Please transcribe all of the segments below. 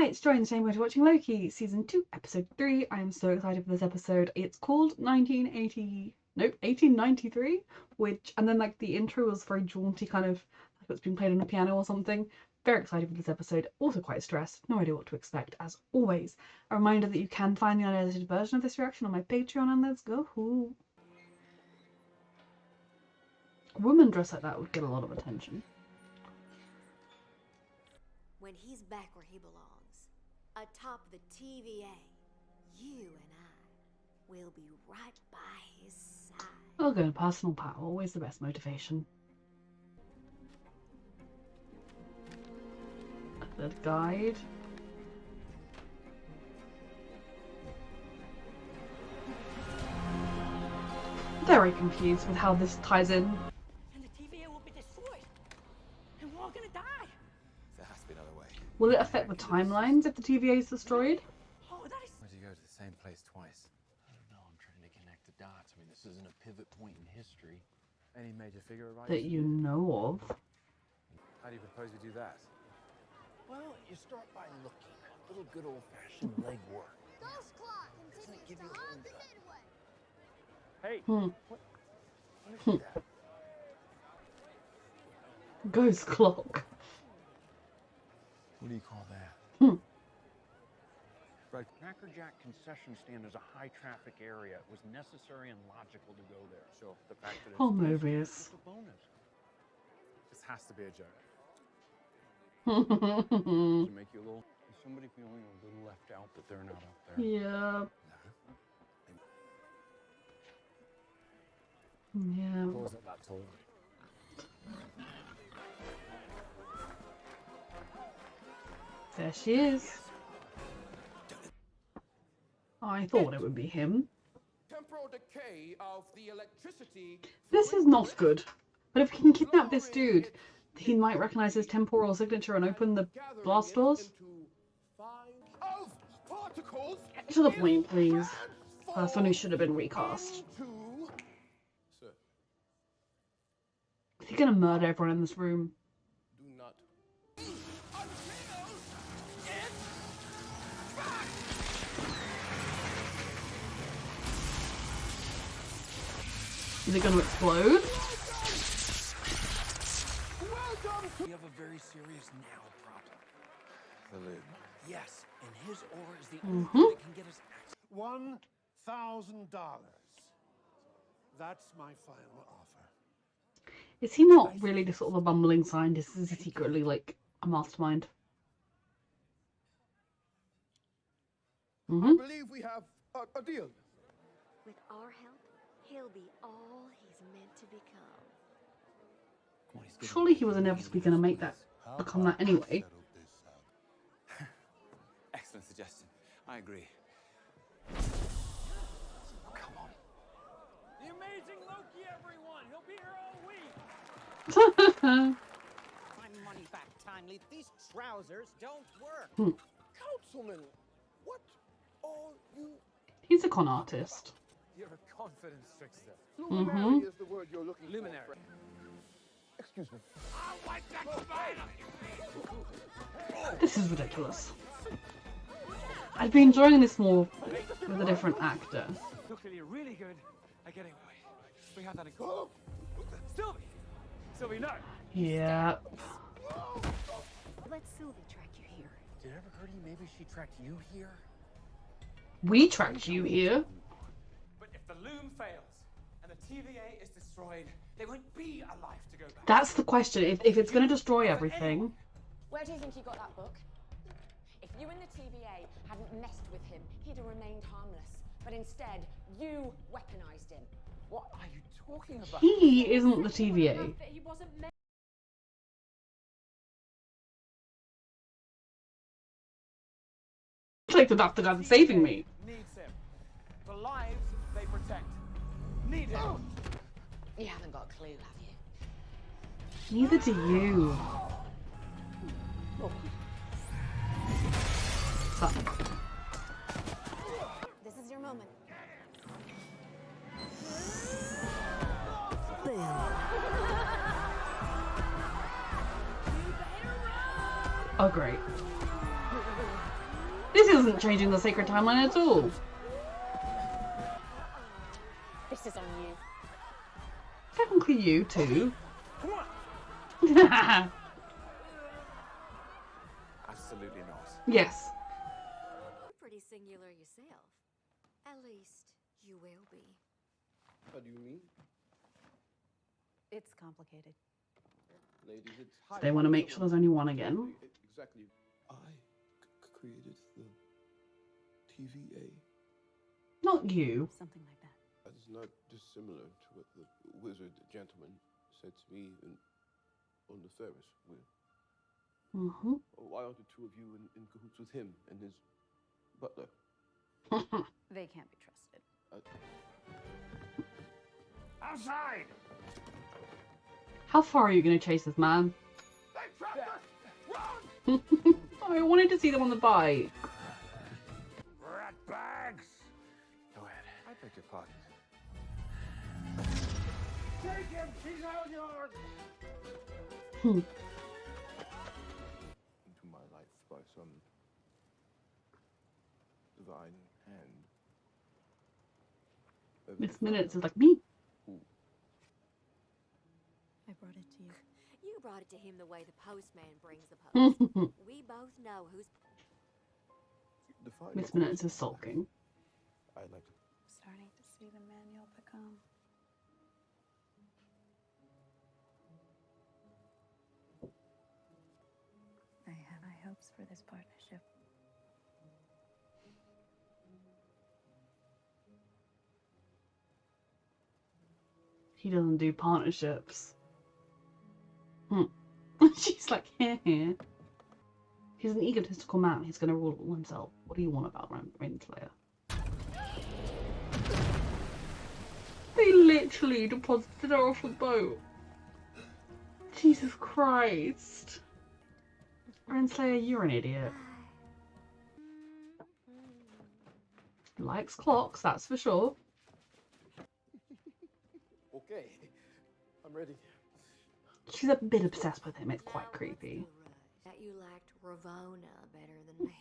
Hi, it's Joy, and today we're watching Loki, Season 2, Episode 3. I am so excited for this episode. It's called 1893, and then like the intro was very jaunty, kind of like it's been played on a piano or something. Very excited for this episode, also quite stressed, no idea what to expect, as always. A reminder that you can find the unedited version of this reaction on my Patreon, and let's go. A woman dressed like that would get a lot of attention. When he's back where he belongs, atop the TVA, you and I will be right by his side. Oh, good. Personal power, always the best motivation. The guide. Very confused with how this ties in. And the TVA will be destroyed, and we're all gonna die. There has to be another way. Will it affect the timelines if the TVA is destroyed? Oh, that is. Why'd you go to the same place twice? I don't know. I'm trying to connect the dots. I mean, this isn't a pivot point in history. Any major figure arrives? That you know of. How do you propose we do that? Well, you start by looking. A little good old-fashioned legwork. Ghost clock continues to haunt the midway. Hey, Hmm. what is that? Ghost clock. What do you call that? Right. Cracker Jack concession stand is a high-traffic area. It was necessary and logical to go there. So the fact that it's Oh, movies. it's a bonus. This has to be a joke. To make you a little. Is somebody feeling a little left out that they're not up there? Yeah. Yeah. Wasn't that tall? There she is. I thought it would be him. Temporal decay of the electricity. This is not good. But if we can kidnap this dude, he might recognize his temporal signature and open the blast doors. Of particles. To the point, please. Person who should have been recast. Sir, Is he gonna murder everyone in this room? do not. Is it gonna explode? We have a very serious now problem. The loop. Yes, and his aura is the only Mhm. thing that can get us access. $1,000. That's my final offer. Is he not really just sort of a bumbling scientist? Is he secretly like a mastermind? I believe we have a deal. With our help, he'll be all he's meant to become. Come on, he's good. Surely he was inevitably gonna make that become that anyway. Excellent suggestion. I agree. Oh, come on. The amazing Loki, everyone. He'll be here all week. My money back, Timely. These trousers don't work. Councilman, what are you? He's a con artist. You're a confidence trickster. Luminary is the word you're looking Luminary. for. Excuse me. This is ridiculous. I'd be enjoying this more with a different actor. Look at you, really good at getting away. We have that in common. Sylvie! Sylvie, no! Yeah. Let Sylvie track you here. Did it ever occur to you maybe she tracked you here? We tracked you here. But if the loom fails and the TVA is destroyed, there won't be a life to go back. That's the question. If it's going to destroy everything. Where do you think he got that book? If you and the TVA hadn't messed with him, he'd have remained harmless. But instead, you weaponized him. What are you talking about? He isn't the TVA. That he wasn't meant. Like the doctor got saving me. Needs him. The lives they protect. Need him. You haven't got a clue, have you? Neither do you. Fuck. This is your moment. Oh, great. isn't changing the sacred timeline at all. This is on you. Technically you too. Come on! Absolutely not. Yes. You're pretty singular yourself. At least, you will be. What do you mean? It's complicated. Ladies, it's So they want to make sure there's only one again. Exactly. I created the TVA. Not you. Something like that. That is not dissimilar to what the wizard gentleman said to me on the Ferris wheel. Mm-hmm. Why aren't the two of you in cahoots with him and his butler? They can't be trusted. Outside! How far are you going to chase this man? They trapped us! Run! I wanted to see them on the bike. Rat bags! Go ahead. I beg your pardon. Take him! He's all yours! Hmm. Into my life by some divine hand. Miss Minutes is like me. I brought it to you. You brought it to him the way the postman brings the post. We both know who's... Define Miss your Minutes course. is sulking. I'd like to. Starting to see the man you'll become. I have high hopes for this partnership. He doesn't do partnerships. She's like, here. He's an egotistical man. He's going to rule all himself. What do you want about Renslayer? They literally deposited her off a boat. Jesus Christ. Renslayer, you're an idiot. Likes clocks, that's for sure. Okay, I'm ready. She's a bit obsessed with him. It's quite creepy. That you liked Ravona better than me.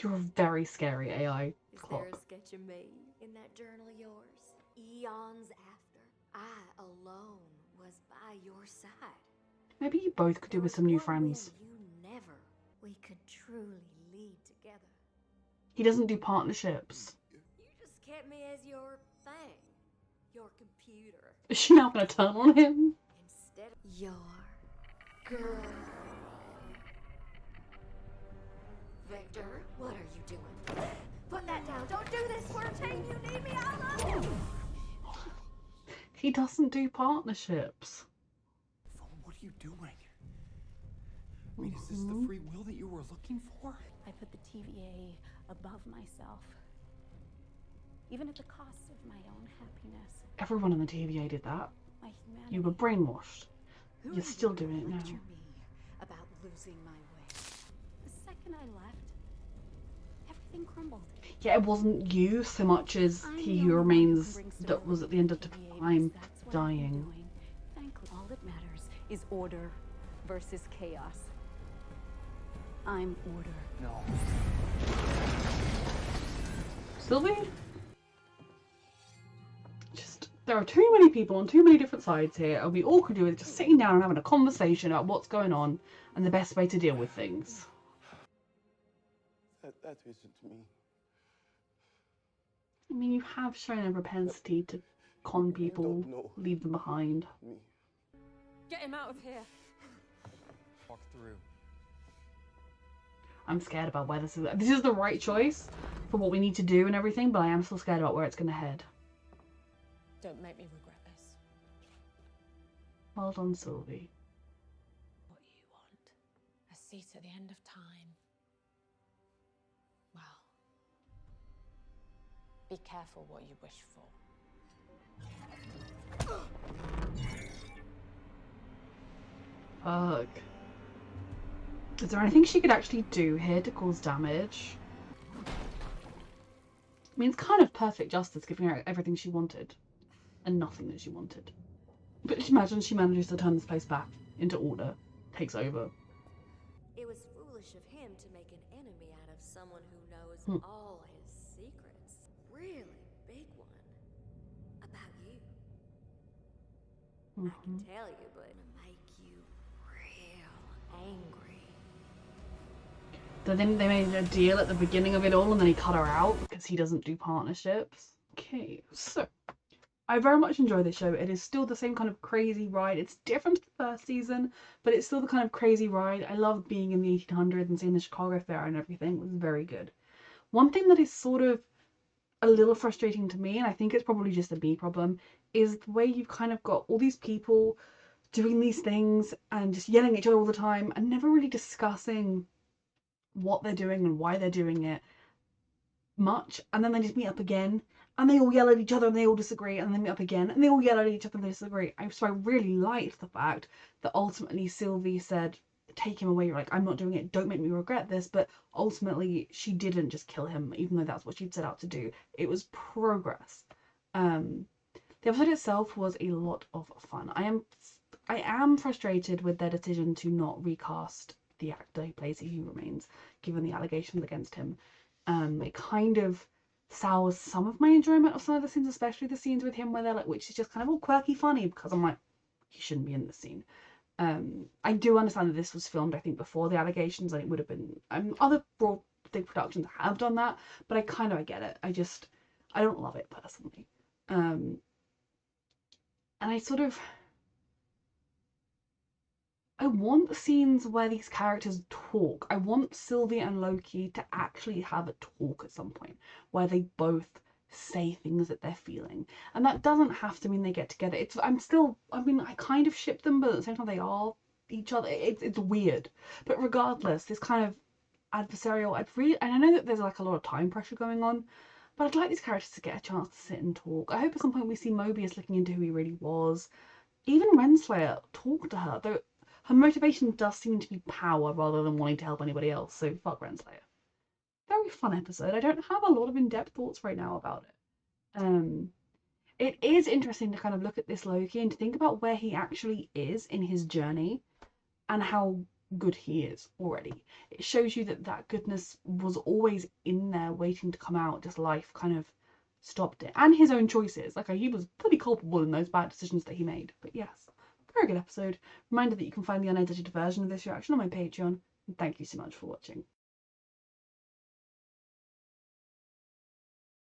You're a very scary AI Is there clock. a sketch of me in that journal of yours? Eons after, I alone was by your side. Maybe you both could do with some new There was one friends. when you never. We could truly lead together. He doesn't do partnerships. You just kept me as your thing. Your computer. Is she now going to turn on him? Instead of your girl. Victor, what are you doing? Put that down. Don't do this. We're a team. You need me. I love you. He doesn't do partnerships. Phone, what are you doing? I mean, is this the free will that you were looking for? I put the TVA above myself. Even at the cost of my own happiness. Everyone in the TVA did that. My humanity. You were brainwashed. Who You're are still you to doing it now. lecture me about losing my way? The second I left, everything crumbled. Yeah, it wasn't you so much as I'm he the who only one who remains can bring that was at the end of stability to time TVA because that's what I've been dying. doing. Thankfully, all that matters is order versus chaos. I'm order. No. Sylvie? Just, there are too many people on too many different sides here, and we all could do with just sitting down and having a conversation about what's going on and the best way to deal with things. That isn't me. I mean, you have shown a propensity to con people, don't know. leave them behind. Me. Get him out of here. Walk through. I'm scared about where this is. This is the right choice for what we need to do and everything, but I am still scared about where it's going to head. Don't make me regret this. Well done, Sylvie. What you want? A seat at the end of time. Well, be careful what you wish for. Ugh. Is there anything she could actually do here to cause damage? I mean, it's kind of perfect justice giving her everything she wanted. And nothing that she wanted. But imagine she manages to turn this place back into order. Takes over. It was foolish of him to make an enemy out of someone who knows all his secrets. Really big one. About you. I can tell you, but it'll make you real angry. Then they made a deal at the beginning of it all and then he cut her out because he doesn't do partnerships. Okay, so I very much enjoy this show. It is still the same kind of crazy ride. It's different to the first season, but it's still the kind of crazy ride. I love being in the 1800s and seeing the Chicago Fair and everything. It was very good. One thing that is sort of a little frustrating to me, and I think it's probably just a me problem, is the way you've kind of got all these people doing these things and just yelling at each other all the time and never really discussing what they're doing and why they're doing it much, and then they just meet up again and they all yell at each other and they all disagree, and then they meet up again and they all yell at each other and they disagree. So I really liked the fact that ultimately Sylvie said, take him away, you're like, I'm not doing it, don't make me regret this, but ultimately she didn't just kill him, even though that's what she'd set out to do. It was progress. The episode itself was a lot of fun. I am frustrated with their decision to not recast the actor who plays He Who Remains, given the allegations against him. It kind of sours some of my enjoyment of some of the scenes, especially the scenes with him where they're like, which is just kind of all quirky funny, because I'm like, he shouldn't be in the scene. I do understand that this was filmed, I think, before the allegations, and it would have been other broad big productions have done that, but I get it. I don't love it personally. And I want scenes where these characters talk. I want Sylvie and Loki to actually have a talk at some point where they both say things that they're feeling. And that doesn't have to mean they get together. I kind of ship them, but at the same time they are each other. It's weird. But regardless, this kind of adversarial, and I know that there's like a lot of time pressure going on, but I'd like these characters to get a chance to sit and talk. I hope at some point we see Mobius looking into who he really was. Even Renslayer talk to her, though her motivation does seem to be power rather than wanting to help anybody else, so fuck Renslayer. Very fun episode. I don't have a lot of in-depth thoughts right now about it. It is interesting to kind of look at this Loki and to think about where he actually is in his journey and how good he is already. It shows you that goodness was always in there waiting to come out, just life kind of stopped it. And his own choices. Like, he was pretty culpable in those bad decisions that he made. But yes, very good episode. Reminder that you can find the unedited version of this reaction on my Patreon. And thank you so much for watching.